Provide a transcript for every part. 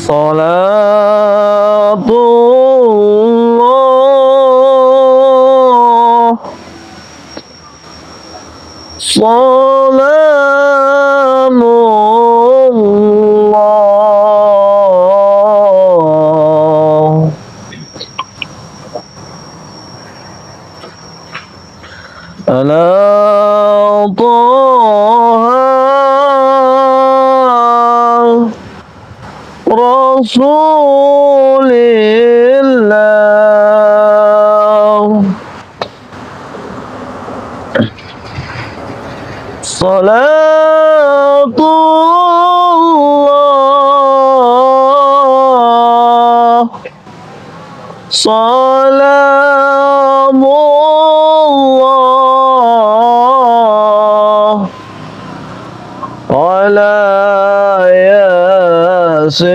Salatullah, salamullah ala Taha Rasulillah. Salatullah, salamullah ala yasin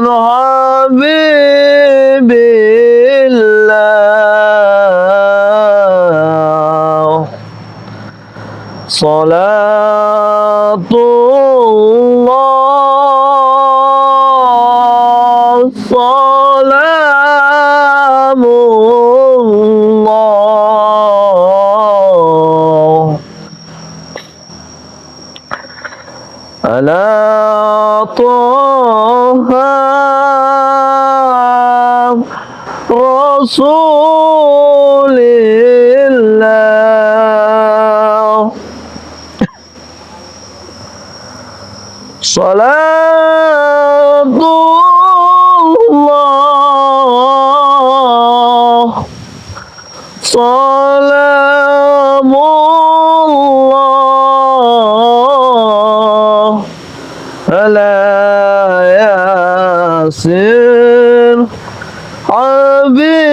habibillah. Salatullah, salamullah ala Taha Rasulillah. Salatullah, salamullah ala yasin habibillah.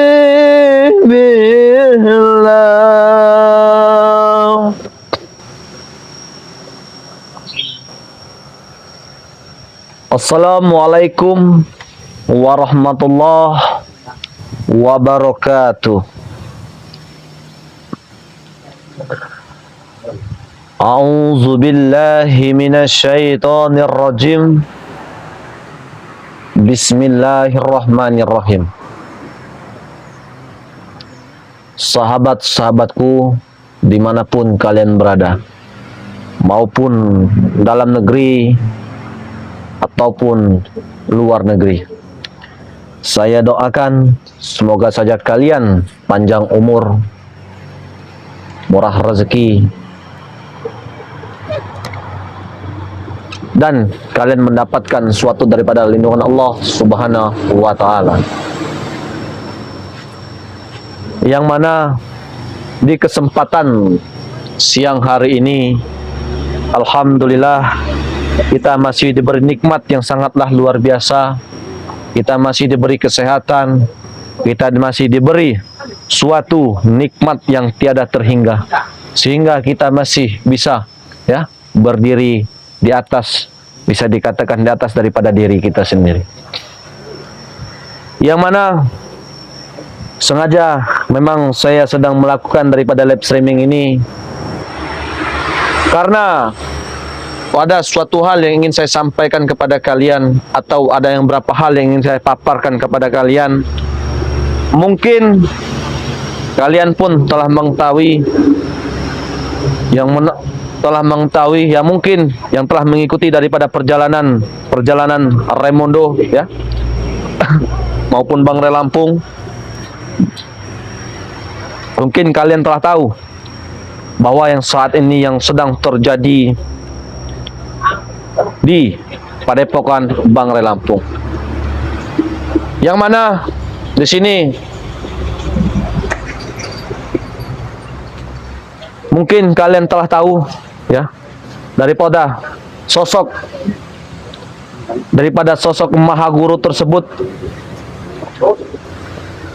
Assalamualaikum warahmatullahi wabarakatuh. A'udzu billahi minasyaitonir rajim. Bismillahirrahmanirrahim. Sahabat-sahabatku dimanapun kalian berada, maupun dalam negeri ataupun luar negeri, saya doakan semoga saja kalian panjang umur, murah rezeki, dan kalian mendapatkan suatu daripada lindungan Allah Subhanahu wa ta'ala. Yang mana di kesempatan siang hari ini, alhamdulillah, kita masih diberi nikmat yang sangatlah luar biasa. Kita masih diberi kesehatan, kita masih diberi suatu nikmat yang tiada terhingga, sehingga kita masih bisa berdiri di atas, bisa dikatakan di atas daripada diri kita sendiri. Yang mana sengaja memang saya sedang melakukan daripada live streaming ini karena ada suatu hal yang ingin saya sampaikan kepada kalian, atau ada yang berapa hal yang ingin saya paparkan kepada kalian. Mungkin kalian pun telah mengetahui, ya mungkin yang telah mengikuti daripada perjalanan Raimundo maupun Bang Ray Lampung. Mungkin kalian telah tahu bahwa yang saat ini yang sedang terjadi di Padepokan Bang Ray Lampung, yang mana di sini mungkin kalian telah tahu daripada sosok Maha Guru tersebut,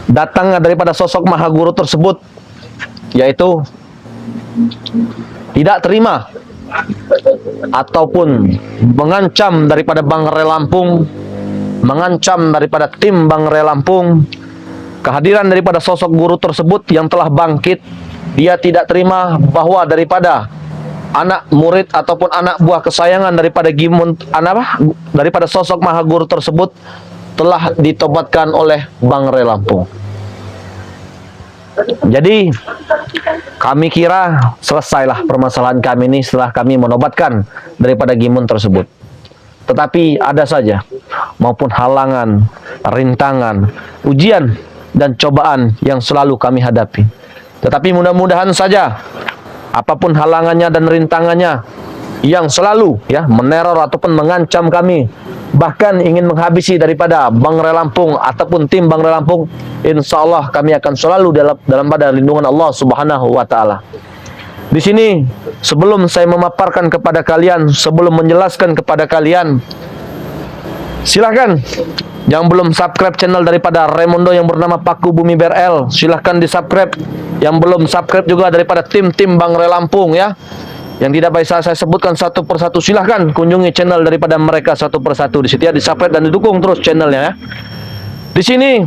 datangnya daripada sosok Maha Guru tersebut, yaitu tidak terima ataupun mengancam daripada Bang Ray Lampung, mengancam daripada tim Bang Ray Lampung, kehadiran daripada sosok guru tersebut yang telah bangkit. Dia tidak terima bahwa daripada anak murid ataupun anak buah kesayangan daripada daripada sosok Maha Guru tersebut telah ditobatkan oleh Bang Ray Lampung. Jadi kami kira selesailah permasalahan kami ini setelah kami menobatkan daripada Gimun tersebut. Tetapi ada saja maupun halangan, rintangan, ujian dan cobaan yang selalu kami hadapi. Tetapi mudah-mudahan saja apapun halangannya dan rintangannya yang selalu meneror ataupun mengancam kami, bahkan ingin menghabisi daripada Bang Ray Lampung ataupun tim Bang Ray Lampung, insya Allah kami akan selalu dalam pada lindungan Allah Subhanahu wa Ta'ala. Di sini sebelum saya memaparkan kepada kalian, sebelum menjelaskan kepada kalian, silahkan yang belum subscribe channel daripada Raymondo yang bernama Paku Bumi BRL, silahkan di subscribe. Yang belum subscribe juga daripada tim-tim Bang Ray Lampung yang tidak bisa saya sebutkan satu persatu, silahkan kunjungi channel daripada mereka satu persatu di situ di subscribe dan didukung terus channelnya. Di sini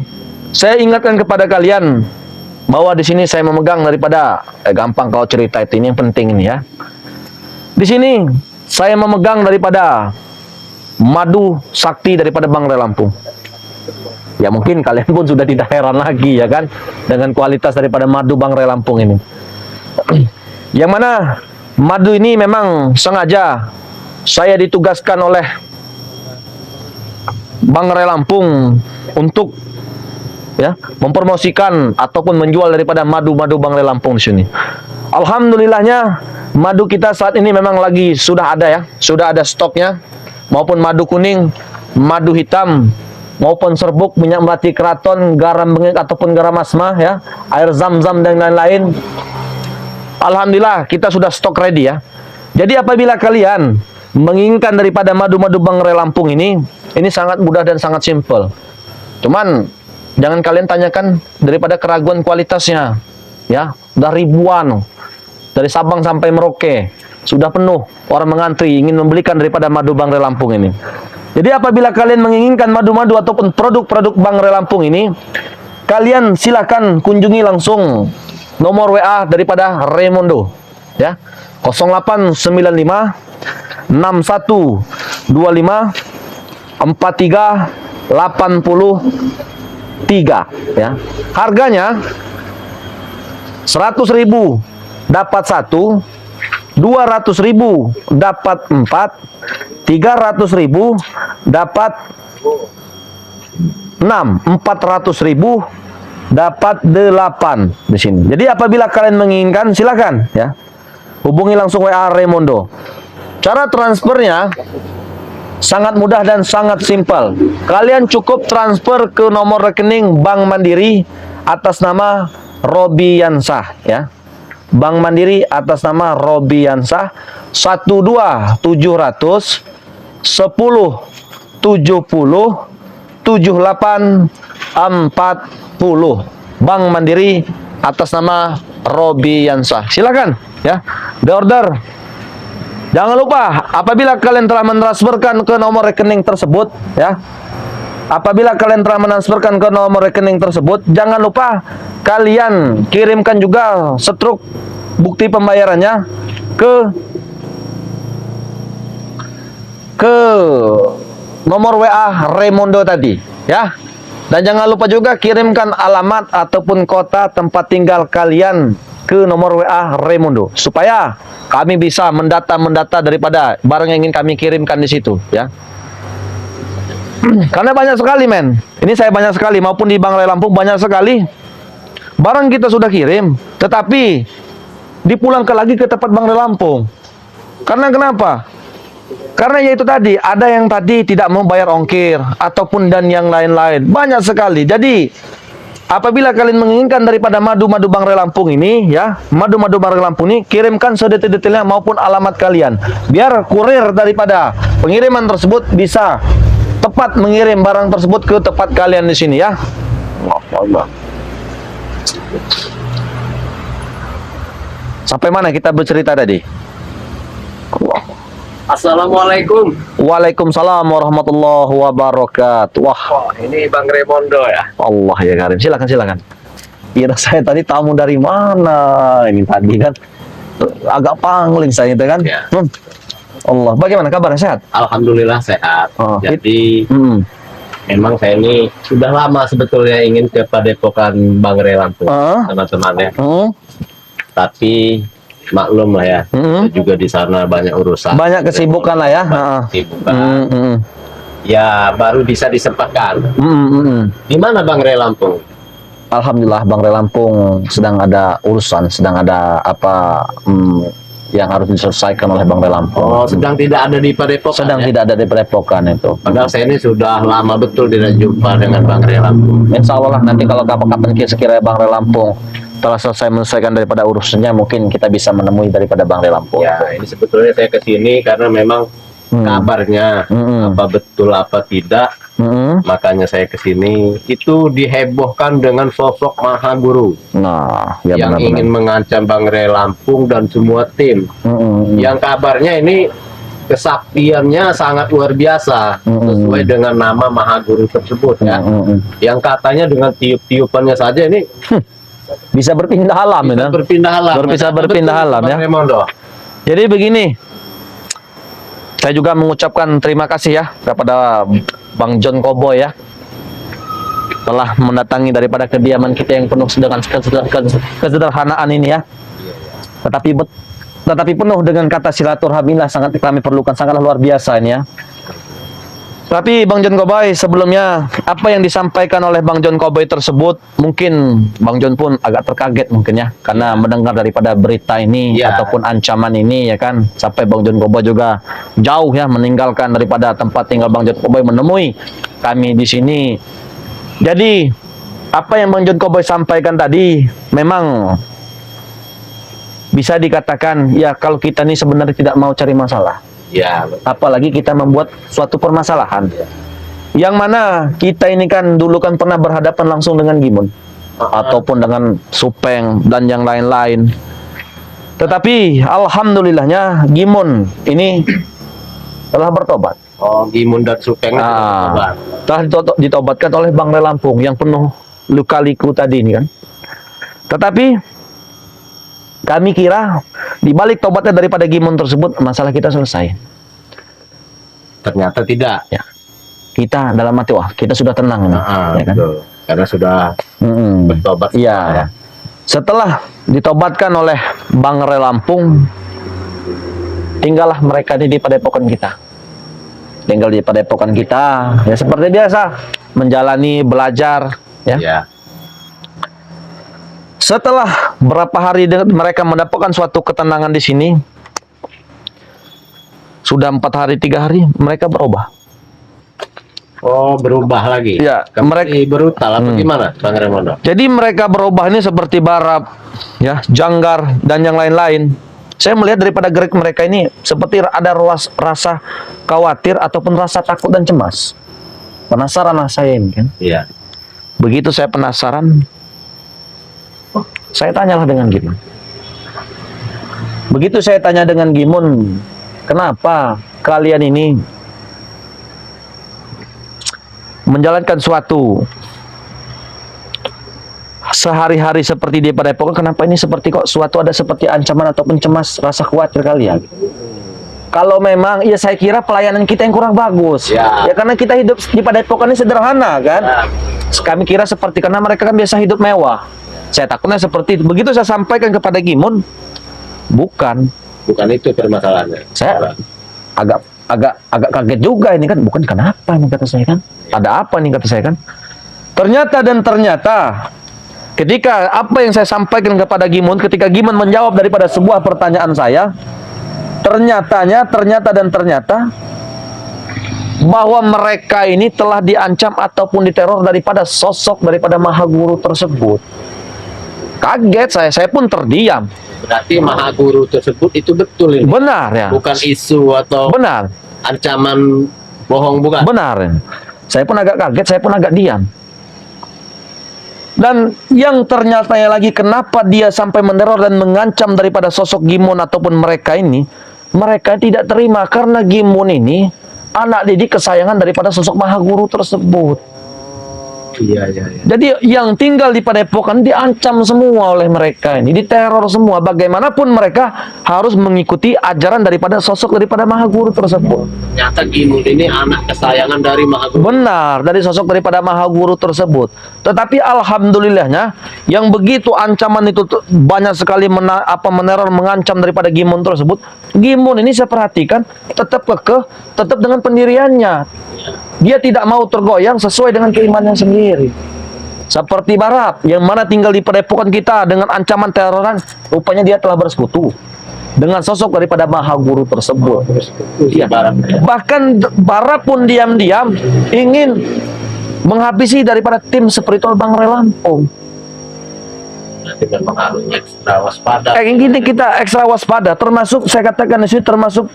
saya ingatkan kepada kalian bahwa di sini saya memegang daripada gampang kalau cerita ini yang penting ini Di sini saya memegang daripada madu sakti daripada Bang Ray Lampung. Ya mungkin kalian pun sudah tidak heran lagi kan dengan kualitas daripada madu Bang Ray Lampung ini. Yang mana madu ini memang sengaja saya ditugaskan oleh Bang Ray Lampung untuk mempromosikan ataupun menjual daripada madu-madu Bang Ray Lampung di sini. Alhamdulillahnya madu kita saat ini memang lagi sudah ada sudah ada stoknya, maupun madu kuning, madu hitam, maupun serbuk, minyak melati keraton, garam bengek ataupun garam asma air zam-zam dan lain-lain. Alhamdulillah kita sudah stok ready Jadi apabila kalian menginginkan daripada madu-madu Bang Ray Lampung ini sangat mudah dan sangat simple. Cuman jangan kalian tanyakan daripada keraguan kualitasnya udah ribuan dari Sabang sampai Merauke sudah penuh orang mengantri ingin membelikan daripada madu Bang Ray Lampung ini. Jadi apabila kalian menginginkan madu-madu ataupun produk-produk Bang Ray Lampung ini, kalian silakan kunjungi langsung nomor WA daripada Raymondo 0895 6125 4383 Harganya 100.000 dapat 1, 200.000 dapat 4, 300.000 dapat 6, 400.000 dapat 8 di sini. Jadi apabila kalian menginginkan silakan hubungi langsung WA Raymondo. Cara transfernya sangat mudah dan sangat simpel. Kalian cukup transfer ke nomor rekening Bank Mandiri atas nama Robiansah Bank Mandiri atas nama Robiansah 12700 10 70 78 40 Bank Mandiri atas nama Robiansah. Silakan di order. Jangan lupa apabila kalian telah mentransferkan ke nomor rekening tersebut apabila kalian telah mentransferkan ke nomor rekening tersebut, jangan lupa kalian kirimkan juga setruk bukti pembayarannya ke nomor WA Raymondo tadi Dan jangan lupa juga kirimkan alamat ataupun kota tempat tinggal kalian ke nomor WA Raymondo supaya kami bisa mendata daripada barang yang ingin kami kirimkan di situ Karena banyak sekali ini saya banyak sekali, maupun di Bang Ray Lampung banyak sekali barang kita sudah kirim tetapi dipulangkan lagi ke tempat Bang Ray Lampung. Karena kenapa? Karena yaitu tadi ada yang tadi tidak mau bayar ongkir ataupun dan yang lain-lain, banyak sekali. Jadi apabila kalian menginginkan daripada madu-madu Bang Ray Lampung ini madu-madu Bang Ray Lampung ini, kirimkan sedetail-detailnya maupun alamat kalian biar kurir daripada pengiriman tersebut bisa tepat mengirim barang tersebut ke tempat kalian di sini Allah. Sampai mana kita bercerita tadi? Assalamualaikum. Waalaikumsalam warahmatullahi wabarakatuh. Wah, ini Bang Raymondo Allah ya karim. Silakan. Kira saya tadi tamu dari mana ini tadi kan. agak pangling saya itu kan. Ya. Allah, bagaimana kabarnya, sehat? Alhamdulillah sehat. Oh, Jadi Hmm. memang saya ini sudah lama sebetulnya ingin ke Padepokan Bangre Lampung Ah. teman-temannya. Hmm. Tapi maklum lah ya, Hmm. kita juga di sana banyak urusan. Banyak kesibukan lah ya. Banyak kesibukan. Hmm. Hmm. Ya baru bisa disempatkan. Hmm. Hmm. Di mana Bangre Lampung? Alhamdulillah Bang Re Lampung sedang ada urusan, sedang ada apa yang harus diselesaikan oleh Bang Re Lampung. Oh, sedang tidak ada di Padepokan. Sedang ya? tidak ada di Padepokan itu. Padahal saya ini sudah lama betul tidak jumpa dengan Bangre Lampung. Insya Allah lah nanti kalau kapan-kapan sekiranya Bang Re Lampung telah selesai menyelesaikan daripada urusannya, mungkin kita bisa menemui daripada Bang Re Lampung. Ya, ini sebetulnya saya ke sini karena memang kabarnya apa betul apa tidak, makanya saya ke sini. Itu dihebohkan dengan sosok Maha Guru Nah, ya yang benar-benar. ingin mengancam Bangre Lampung dan semua tim. Yang kabarnya ini kesaktiannya sangat luar biasa sesuai dengan nama Maha Guru tersebut ya. Yang katanya dengan tiup-tiupannya saja ini Bisa berpindah alam bisa ya. berpindah alam. Bisa Betul, berpindah alam Bang ya. Raimondo. Jadi begini, saya juga mengucapkan terima kasih ya kepada Bang John Koboy ya, telah mendatangi daripada kediaman kita yang penuh dengan kesederhanaan ini ya. Tetapi penuh dengan kata silaturahmi lah, sangat kami perlukan, sangatlah luar biasa ini ya. Tapi Bang John Koboy, sebelumnya apa yang disampaikan oleh Bang John Koboy tersebut, mungkin Bang John pun agak terkaget mungkin ya, karena mendengar daripada berita ini Ya. ataupun ancaman ini ya kan, sampai Bang John Koboy juga jauh ya meninggalkan daripada tempat tinggal Bang John Koboy menemui kami di sini. Jadi apa yang Bang John Koboy sampaikan tadi memang bisa dikatakan ya, kalau kita ini sebenarnya tidak mau cari masalah, Ya, apalagi kita membuat suatu permasalahan yang mana kita ini kan dulu kan pernah berhadapan langsung dengan Gimun ataupun dengan Supeng dan yang lain-lain. Tetapi alhamdulillahnya Gimun ini telah bertobat. oh Gimun dan Supeng itu Ah, telah ditobatkan oleh Bang Re Lampung yang penuh luka-liku tadi ini kan. Tetapi kami kira di balik tobatnya daripada Gimun tersebut masalah kita selesai. ternyata tidak. Ya. Kita dalam hati, wah kita sudah tenang ini, ya kan? Betul. Karena sudah bertobat. Iya. Ya. Setelah ditobatkan oleh Bang Re Lampung, tinggallah mereka di padepokan kita. Tinggal di padepokan kita, ya seperti biasa, menjalani belajar, ya. Ya. Setelah berapa hari mereka mendapatkan suatu ketenangan di sini, sudah 4 hari 3 hari mereka berubah. Oh, berubah lagi. Ya, mereka brutal apa gimana, Bang Raimondo? Jadi mereka berubah ini seperti Barab, ya, Janggar dan yang lain-lain. Saya melihat daripada gerak mereka ini seperti ada rasa khawatir ataupun rasa takut dan cemas. Penasaran lah saya ini kan. Iya. Begitu saya penasaran, saya tanyalah dengan Gimun. Begitu saya tanya dengan Gimun, kenapa kalian ini menjalankan suatu sehari-hari seperti di padepokan, kenapa ini seperti kok suatu ada seperti ancaman ataupun cemas, rasa khawatir kalian? Kalau memang, ya saya kira pelayanan kita yang kurang bagus. Ya. Ya karena kita hidup di padepokan ini sederhana kan. Ya. Kami kira seperti, karena mereka kan biasa hidup mewah. Saya takutnya seperti itu. Begitu saya sampaikan kepada Gimun, bukan. Bukan itu permasalahannya. Saya agak kaget juga ini kan. Bukan, kenapa ini kata saya kan? Ada apa nih kata saya kan? Ternyata ketika apa yang saya sampaikan kepada Gimun, ketika Gimun menjawab daripada sebuah pertanyaan saya, ternyata bahwa mereka ini telah diancam ataupun diteror daripada sosok daripada Maha Guru tersebut. Kaget saya pun terdiam. Berarti Maha Guru tersebut itu betul ini. Benar ya. Bukan isu atau Benar. ancaman bohong, bukan. Benar. Saya pun agak kaget, saya pun agak diam. Dan yang ternyatanya lagi, kenapa dia sampai meneror dan mengancam daripada sosok Gimun ataupun mereka ini, mereka tidak terima karena Gimun ini anak didik kesayangan daripada sosok Maha Guru tersebut. iya, iya, iya. Jadi yang tinggal di Padepokan diancam semua oleh mereka ini, diteror semua. Bagaimanapun mereka harus mengikuti ajaran daripada sosok daripada Maha Guru tersebut. Ternyata Gimun ini anak kesayangan dari Maha Guru. Benar, dari sosok daripada Maha Guru tersebut. Tetapi alhamdulillahnya, yang begitu ancaman itu banyak sekali meneror, mengancam daripada Gimun tersebut. Gimun ini saya perhatikan tetap kekeh, tetap dengan pendiriannya. Dia tidak mau tergoyang sesuai dengan keimanannya sendiri. Seperti Barab yang mana tinggal di Padepokan kita dengan ancaman teroran, rupanya dia telah bersekutu dengan sosok daripada Maha Guru tersebut. Iya, Barab. Bahkan Barab pun diam-diam ingin menghabisi daripada tim spiritual Bangrai Lampung. Nanti memang harus ekstra waspada. Gini kita ekstra waspada, termasuk saya katakan di sini termasuk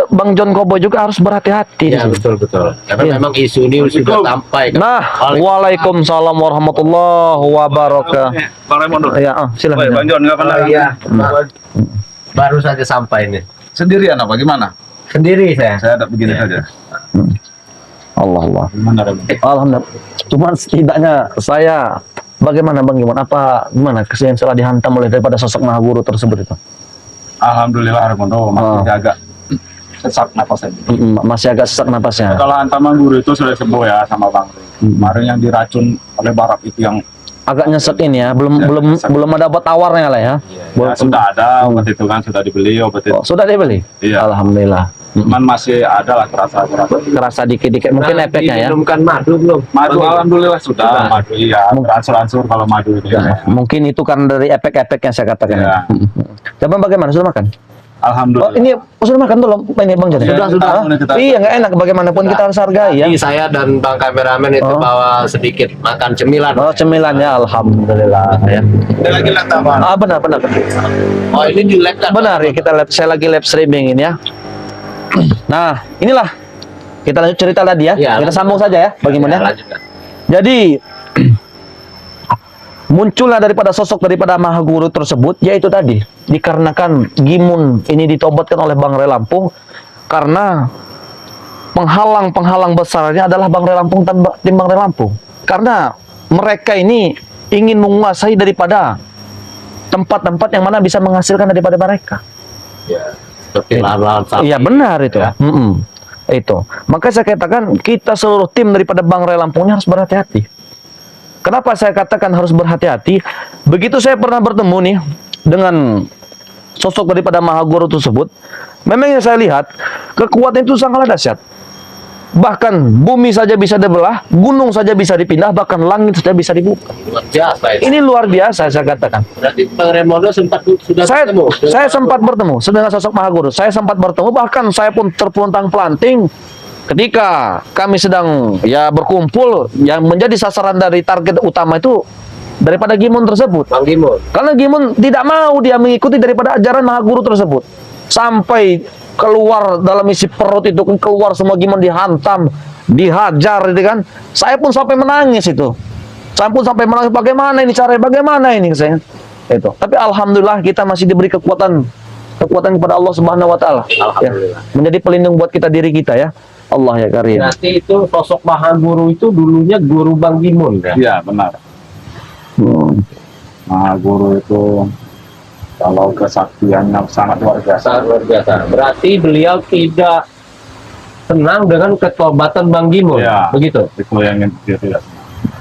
Bang John Kobo juga harus berhati-hati. Ya, betul. Karena Iya. memang isu ini sudah sampai. Nah, waalaikumsalam warahmatullahi wabarakatuh. Bang Raimondo. Ya, silakan. Bang John, nggak pernah. Iya. Baru saja sampai ini. Sendirian apa gimana? Sendiri saya. Saya ada begini saja. Allah. Gimana Raimondo? Alhamdulillah. Cuman setidaknya saya bagaimana Bang Gimana? Apa gimana yang setelah dihantam oleh daripada sosok Maha Guru tersebut itu? Alhamdulillah Raimondo masih agak sesak napasnya. Masih agak sesak napasnya. Kalau hantaman guru itu sudah sembuh ya sama Bang. Kemarin yang diracun oleh Barab itu yang Agak nyesek ini ya, belum Ya, belum nyesek. belum ada obat tawarnya lah ya. ya, sudah ada obat itu kan sudah dibeli obat itu. Oh, sudah dibeli? Iya. Alhamdulillah. Cuman masih ada lah kerasa. Kerasa dikit-dikit mungkin Nah, efeknya ya. diminumkan madu belum? Madu Bang? alhamdulillah sudah. Madu iya, beransur-ansur kalau madu itu ya. Mungkin itu karena dari efek-efek yang saya katakan. Ya. Coba bagaimana sudah makan? Oh, Alhamdulillah. ini sudah makan belum? Ini Bang Jadi. Sudah, Ah, kita- iya, nggak enak. Bagaimanapun kita harus hargai ya. Tadi saya dan Bang kameramen itu Oh. bawa sedikit makan cemilan. Oh, cemilan ya, alhamdulillah ya. Ada lagi lah tambahan. Benar. Oh, ini di lab kan? Benar ya, saya lagi live streaming ini ya. Nah, inilah kita lanjut cerita tadi ya. Ya, Kita lanjut. sambung saja ya, bagaimana? Ya, lanjutkan. Jadi muncullah daripada sosok daripada Maha Guru tersebut, yaitu tadi dikarenakan Gimun ini ditobatkan oleh Bangrai Lampung karena penghalang besarnya adalah Bangrai Lampung dan tim Bangrai Lampung. Karena mereka ini ingin menguasai daripada tempat-tempat yang mana bisa menghasilkan daripada mereka. Ya, seperti lahan-lahan sapi. Iya benar itu. Ya. Itu. Maka saya katakan kita seluruh tim daripada Bangrai Lampung ini harus berhati-hati. Kenapa saya katakan harus berhati-hati? Begitu saya pernah bertemu nih dengan sosok daripada Maha Guru tersebut, memang yang saya lihat kekuatan itu sangatlah dahsyat. Bahkan bumi saja bisa dibelah, gunung saja bisa dipindah, bahkan langit saja bisa dibuka. Luar biasa itu. Ini luar biasa saya katakan. Berarti Bang Raimondo sudah Saya ketemu. sempat bertemu dengan sosok Maha Guru. Saya sempat bertemu, bahkan saya pun terpeluntang-pelanting ketika kami sedang ya berkumpul yang menjadi sasaran dari target utama itu daripada Gimun tersebut. Bang Gimun. Karena Gimun tidak mau dia mengikuti daripada ajaran Maha Guru tersebut. Sampai keluar dalam isi perut itu, keluar semua Gimun dihantam, dihajar gitu kan. Saya pun sampai menangis itu. Saya pun sampai menangis, bagaimana ini caranya, bagaimana ini saya. Itu. Tapi alhamdulillah kita masih diberi kekuatan kepada Allah Subhanahu wa taala. Ya. Alhamdulillah. Menjadi pelindung buat kita diri kita ya. Allah ya karim. Berarti itu sosok Maha Guru itu dulunya guru Bang Gimun kan? Iya benar. Maha Guru itu kalau kesaktiannya sangat luar biasa. Sangat luar biasa. Berarti beliau tidak senang dengan ketobatan Bang Gimun. Ya. Begitu. Itu yang dia tidak senang.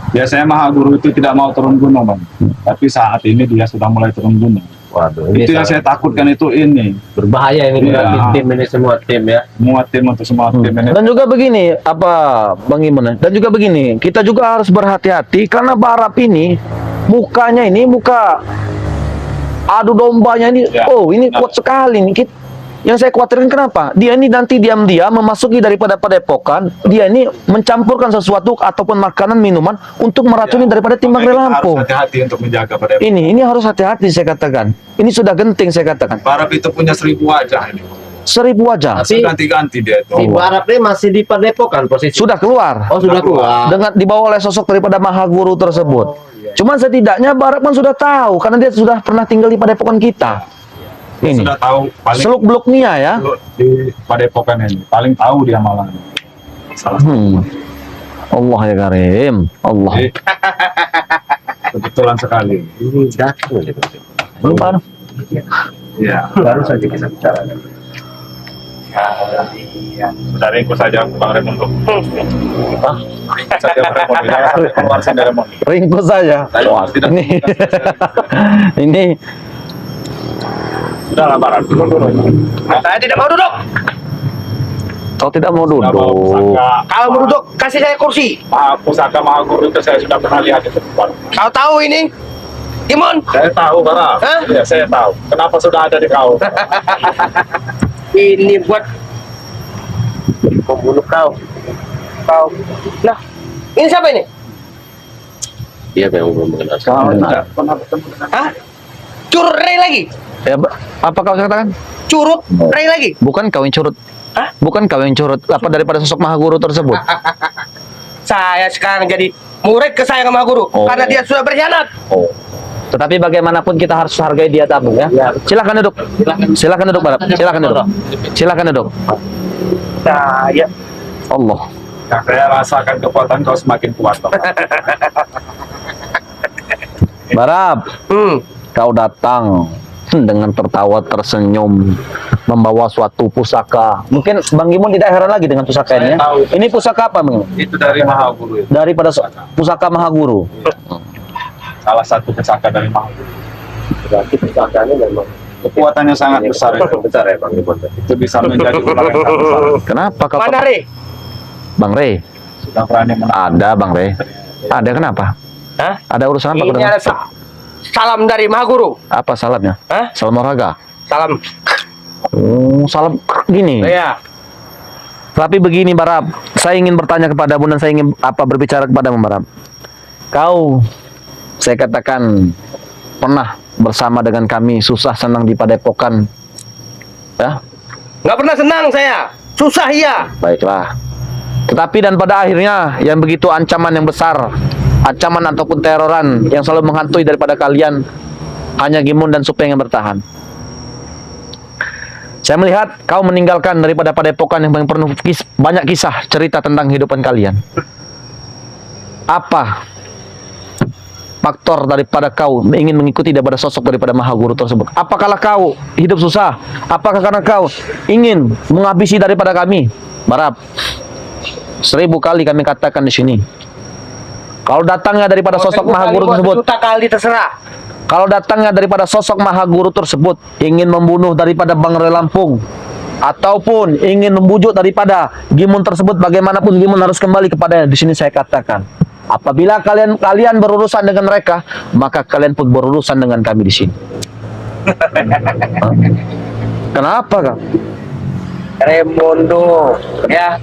Biasanya Maha Guru itu tidak mau turun gunung, Bang. Tapi saat ini dia sudah mulai turun gunung. Waduh, ini Itu yang saya sangat takutkan itu ini. berbahaya ini Iya. berarti tim ini semua tim ya. Semua tim untuk semua tim ini. Dan juga begini, apa Bang Iman? Dan juga begini, kita juga harus berhati-hati karena Barab ini mukanya ini muka adu dombanya ini. Ya, Oh, ini benar. kuat sekali nih. Yang saya khawatirkan kenapa? Dia ini nanti diam-diam memasuki daripada Padepokan, dia ini mencampurkan sesuatu ataupun makanan minuman untuk meracuni Ya. daripada tim Bangrai Makanya kita Lampung. harus hati-hati untuk menjaga pada Ini harus hati-hati saya katakan. Ini sudah genting saya katakan. Barab itu punya 1000 wajah ini. 1000 wajah Tapi Ganti-ganti dia itu. si Barab ini masih di Padepokan posisi. sudah keluar. Oh, sudah keluar. Dengan dibawa oleh sosok daripada Maha Guru tersebut. Cuman setidaknya Barab kan sudah tahu karena dia sudah pernah tinggal di Padepokan kita. Ini Sudah tahu paling seluk beluk Nia ya. di Padepokan ini paling tahu dia malah. Salah. Allah ya Karim. Allah. Jadi, kebetulan sekali. Ini datang. Belum Pak. Iya. Baru saja kita bicara. Iya. Sudah ringkus saja Bang Raymond. Saja Bang Raymond. Jangan sampai keluar sini Raymond. Ringkus saja. Wah, tidak. Ini Sudah lah Barat. Dulu. Saya tidak mau duduk. kau tidak mau Sudah bawa duduk. pusaka. Kalau mau duduk, kasih saya kursi. Pusaka Mahaguru itu saya sudah pernah lihat di tempat. Kau tahu ini? Imon, Saya tahu Barat. Hah? Iya, saya tahu. Kenapa sudah ada di kau? ini buat membunuh kau. Nah, ini siapa ini? Dia memang belum mengenal. Kau tidak pernah bertemu dengan Hah? Curut Ray lagi? Ya, apa kau katakan? Curut Ray lagi? Bukan kau yang curut. Hah? Bukan kau yang curut. Apa daripada sosok Mahaguru tersebut? Saya sekarang jadi murid kesayangan Maha Guru Oh. karena dia sudah berkhianat. Oh. Tetapi bagaimanapun kita harus hargai dia tamu ya. Silakan duduk. Silakan duduk, Barat. Silakan duduk. Silakan duduk. Saya Allah. yang saya rasakan kekuatan kau semakin kuat. Barab, kau datang dengan tertawa tersenyum membawa suatu pusaka. Mungkin Bang Gimon tidak heran lagi dengan pusaka ini ya. Saya tahu. Ini pusaka apa, Bang? Itu dari Mahaguru itu. Daripada pusaka Mahaguru. Salah satu pusaka dari Mahaguru. Berarti pusakanya memang Kekuatannya sangat besar itu. besar ya Bang Ibu. Itu bisa menjadi ular yang sangat besar. Kenapa kau mana Ray? Bang Rey? Sudah berani menang. Ada Bang Rey. Ada kenapa? Hah? Ada urusan apa? Ini Kenapa? ada salam dari Maha Guru. Apa salamnya? Hah? Salam olahraga. Salam. Oh, salam gini. Ya. Tapi begini Barab, saya ingin bertanya kepadamu dan saya ingin berbicara kepadamu Barab. Kau, saya katakan pernah bersama dengan kami susah senang di Padepokan, ya? Nggak pernah senang saya. Susah iya. Baiklah. Tetapi dan pada akhirnya yang begitu ancaman yang besar, ancaman ataupun teroran yang selalu menghantui daripada kalian hanya Gimun dan Supeng yang bertahan. Saya melihat kau meninggalkan daripada Padepokan yang penuh banyak kisah cerita tentang kehidupan kalian. Apa faktor daripada kau ingin mengikuti daripada sosok daripada Mahaguru tersebut? Apakah kau hidup susah? Apakah karena kau ingin menghabisi daripada kami? Barab, 1000 kali kami katakan di sini. Kalau datangnya daripada sosok Mahaguru tersebut, Juta kali terserah. kalau datangnya daripada sosok Mahaguru tersebut ingin membunuh daripada Bang Ray Lampung ataupun ingin membujuk daripada Gimun tersebut, bagaimanapun Gimun harus kembali kepadanya. Di sini saya katakan, apabila kalian berurusan dengan mereka, maka kalian pun berurusan dengan kami di sini. Hah? Kenapa kak? Remondo, ya.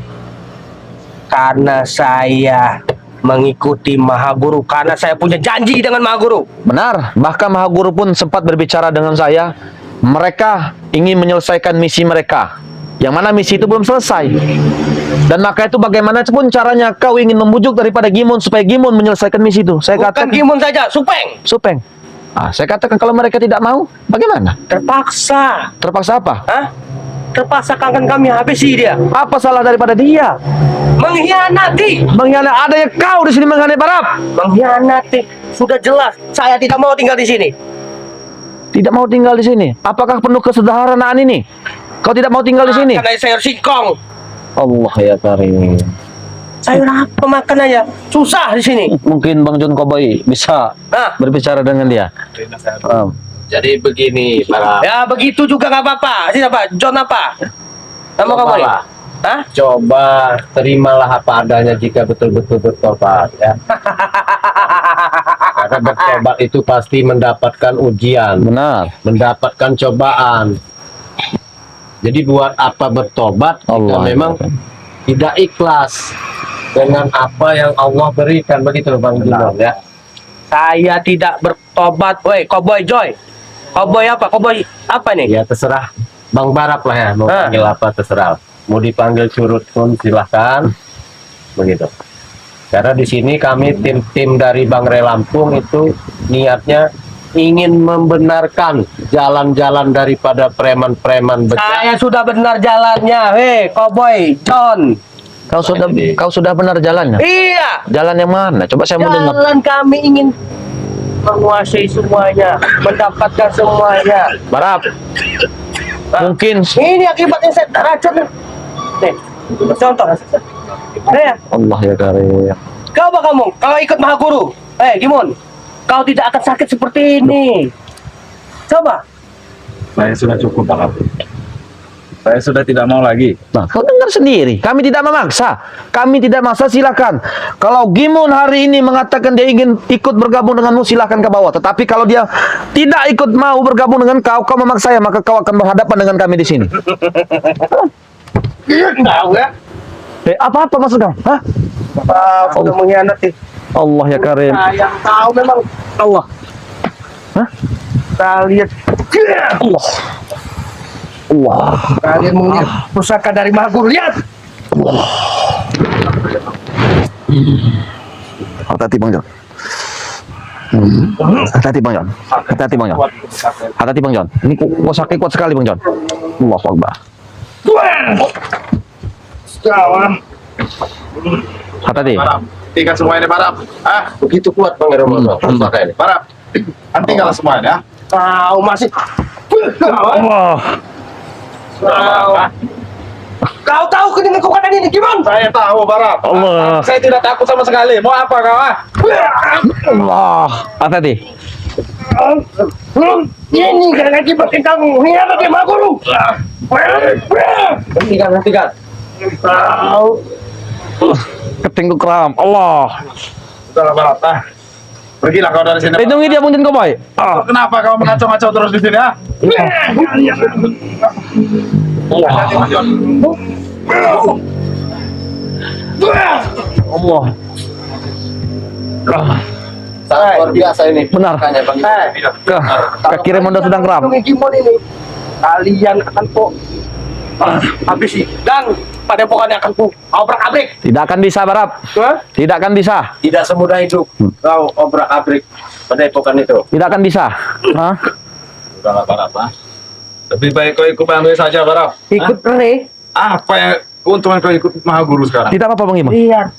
Karena saya mengikuti Maha Guru, karena saya punya janji dengan Maha Guru. Benar, bahkan Mahaguru pun sempat berbicara dengan saya. Mereka ingin menyelesaikan misi mereka, yang mana misi itu belum selesai. Dan maka itu bagaimana pun caranya kau ingin membujuk daripada Gimun supaya Gimun menyelesaikan misi itu. Saya Bukan katakan, Gimun saja, Supeng. Supeng. Saya katakan kalau mereka tidak mau, bagaimana? Terpaksa. Terpaksa apa? Hah? Terpaksa akan kami habisi dia. Apa salah daripada dia? Mengkhianati. Mengkhianati, ada yang kau di sini mengkhianati Barab. Mengkhianati. Sudah jelas, saya tidak mau tinggal di sini. Tidak mau tinggal di sini. Apakah penuh kesederhanaan ini? Kau tidak mau tinggal di sini? Karena sayur singkong. Allah ya Karim. Sayur apa makan aja? Susah di sini. Mungkin Bang John Koboy bisa Nah, berbicara dengan dia. Jadi begini para ya begitu juga nggak apa-apa. Siapa? John apa? Nama kamu ini? Cobalah. Hah? coba terimalah apa adanya jika betul-betul bertobat ya. Karena bertobat itu pasti mendapatkan ujian, Benar. mendapatkan cobaan. Jadi buat apa bertobat jika Allah memang tidak ikhlas dengan apa yang Allah berikan, begitu Bang Gimon ya. Saya tidak bertobat. Woi, Cowboy Joy. Cowboy apa? Cowboy apa nih? Ya terserah Bang Barap lah ya, mau panggil apa terserah. Mau dipanggil curut pun silahkan, begitu. Karena di sini kami tim dari Bang Ray Lampung itu niatnya ingin membenarkan jalan-jalan daripada preman-preman Saya bejat. sudah benar jalannya. Hei, Cowboy John. Kau sudah benar jalannya. Iya. Jalan yang mana? Coba saya mau dengar. Jalan kami ingin menguasai semuanya, mendapatkan semuanya. Barap. Mungkin Ini akibatnya saya racun. Nih, contoh. Nih, Allah ya karim. coba kamu, kalau ikut Mahaguru, Gimon, kau tidak akan sakit seperti ini. Coba. Saya sudah cukup, Pak. Saya sudah tidak mau lagi. Nah, kau dengar sendiri. Kami tidak memaksa. Kami tidak maksa, silakan. Kalau Gimon hari ini mengatakan dia ingin ikut bergabung denganmu, silakan ke bawah. Tetapi kalau dia tidak ikut mau bergabung dengan kau, kau memaksa ya, maka kau akan berhadapan dengan kami di sini. Tahu ya? Apa maksud kau? Hah? Udah mengkhianati. Allah ya karim. Saya tahu memang Allah. Hah? Kalian Allah. Allah. Kalian melihat pusaka dari Mahaguru, lihat. Hati-hati Bang Jon. Hati-hati Bang Jon. Hati-hati Bang Jon. Hati-hati Bang Jon. Ini sakit kuat sekali Bang Jon. Allahu Akbar. Hati-hati. Barap, hentikan semua ini, Barap. Begitu kuat Bang Heromono. Pusaka ini. Barap, hentikanlah semua ini, ya. Kau masih Allah. Kau tahu dengan kekuatan ini gimana? Saya tahu, Barap. Allah. Saya tidak takut sama sekali. Mau apa kau, Allah. Hati-hati. Ini karena akibatnya kamu mengkhianati Mahaguru. Hentikan. Kau Keting ku kram. Allah. Sudahlah, Barap. Pergilah kau dari sini. Lindungi dia mungkin kau boy. Kenapa kau mengacau-ngacau terus di sini, ya? Hati-hati, Mas Jon. Allah. Sangat luar biasa ini. Benar. Pusakanya, Bang. Kaki Remondo sedang kram. Gimon ini, kalian akan habisi dan padepokannya akan obrak-abrik. Tidak akan bisa Barap. Tidak akan bisa. Tidak semudah itu kau obrak-abrik padepokan itu. Tidak akan bisa. Hah? Sudahlah, Barap. Lebih baik kau ikut kami saja, Barap. Ikut Re. Apa ya keuntungan kau ikut Mahaguru sekarang? Tidak apa-apa Bang Imam. Lihat.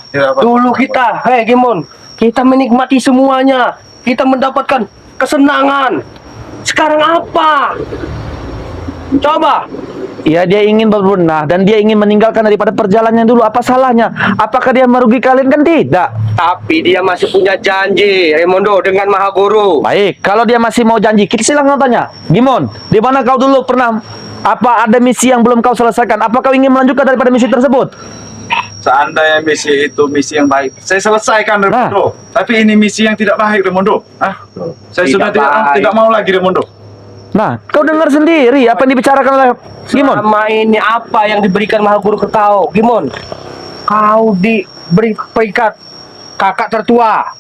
Tidak apa. Dulu kita, Gimon, kita menikmati semuanya. Kita mendapatkan kesenangan. Sekarang apa? Coba. Ya dia ingin berbenah dan dia ingin meninggalkan daripada perjalanannya dulu. Apa salahnya? Apakah dia merugi kalian? Kan tidak. Tapi dia masih punya janji, Raimondo, dengan Mahaguru. Baik, kalau dia masih mau janji, kita silakan tanya. Gimon, di mana kau dulu pernah ada misi yang belum kau selesaikan? Apa kau ingin melanjutkan daripada misi tersebut? Seandainya misi itu misi yang baik, saya selesaikan, Remondo. Tapi ini misi yang tidak baik, Remondo. Saya sudah tidak mau lagi, Remondo. Nah, kau dengar sendiri apa yang dibicarakan oleh Gimon. Selama ini apa yang diberikan Mahaguru ke kau, Gimon? Kau diberi peringkat kakak tertua.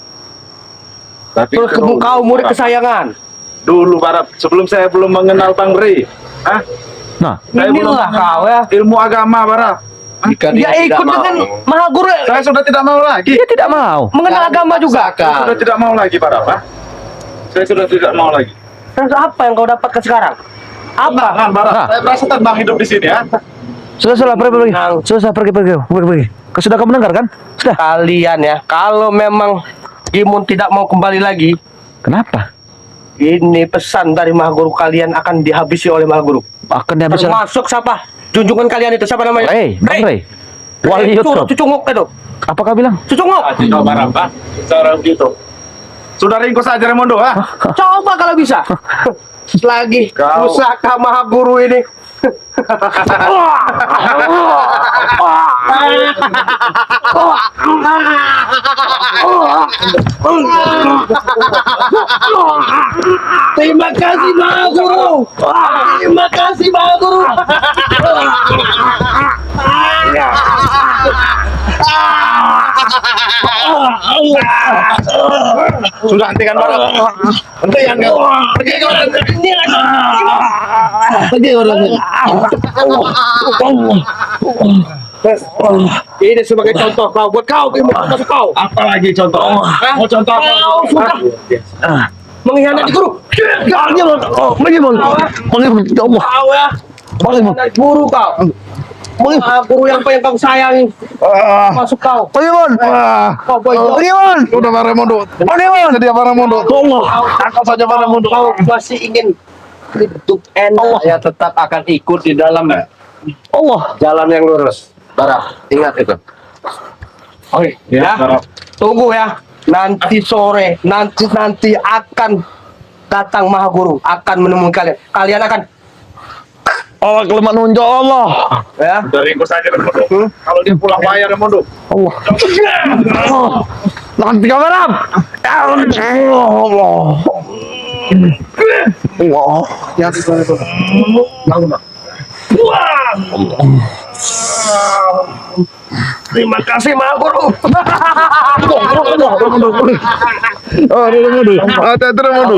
Tapi Terus kau murid kesayangan. Dulu, Barap, sebelum saya belum mengenal Bang Ri. Nah, Saya belum Inilah mengenal kau ya. ilmu agama, Barap. Jika Dia tidak ikut mau, dengan Mahaguru. Saya sudah tidak mau lagi. dia tidak mau. Mengenal agama juga. Saya sudah tidak mau lagi, Barap. Saya sudah tidak mau lagi. Terus apa yang kau dapatkan sekarang? Apa? Barap, saya merasa tenang hidup di sini, ya. Sudah pergi. Sudah pergi. Kau sudah kamu dengar kan? Sudah. Kalian ya, kalau memang Gimon tidak mau kembali lagi, Kenapa? ini pesan dari Mahaguru, kalian akan dihabisi oleh Mahaguru. Akan dia bisa. Termasuk siapa? Junjungan kalian itu siapa namanya? Bang Ray. Wali YouTube. Cucungok itu. Apa kau bilang? Cucungok. Tidak, Barap. Cara gitu. Sudah ringkos saja, Remondo, Coba kalau bisa. Lagi Kau- pusaka Mahaguru ini. Terima kasih Mahaguru. Terima kasih Mahaguru. Sudah hentikan, Barap. Hentikan, kau. Pergi kau. Ini sebagai contoh kau buat kau, masuk kau. Apalagi contoh? Mau contoh apa? Kau sudah mengkhianati guru. Bagaimana? Ya Allah. Kau ya, mengkhianati guru kau. Maha Guru yang paling kau sayangi. Masuk kau. Panginoon! Kau boyo. Panginoon! Udah para mundo. Panginoon! Dia para mundo. Tolong. Angkat saja para mundo. Kau masih ingin hidup enak. Saya tetap akan ikut di dalam jalan yang lurus. Bara, ingat itu. Oke, ya. Tunggu ya. Nanti sore, nanti akan datang Maha Guru, akan menemui kalian. Kalian akan Allah kelemat nunjuk Allah. ya. Dari ikut saja Remondo. Kalau dia pulang bayar Remondo. Nanti kameram. Allah. Terima kasih Maha Guru. Oh, Mundo. Hati-hati Mundo.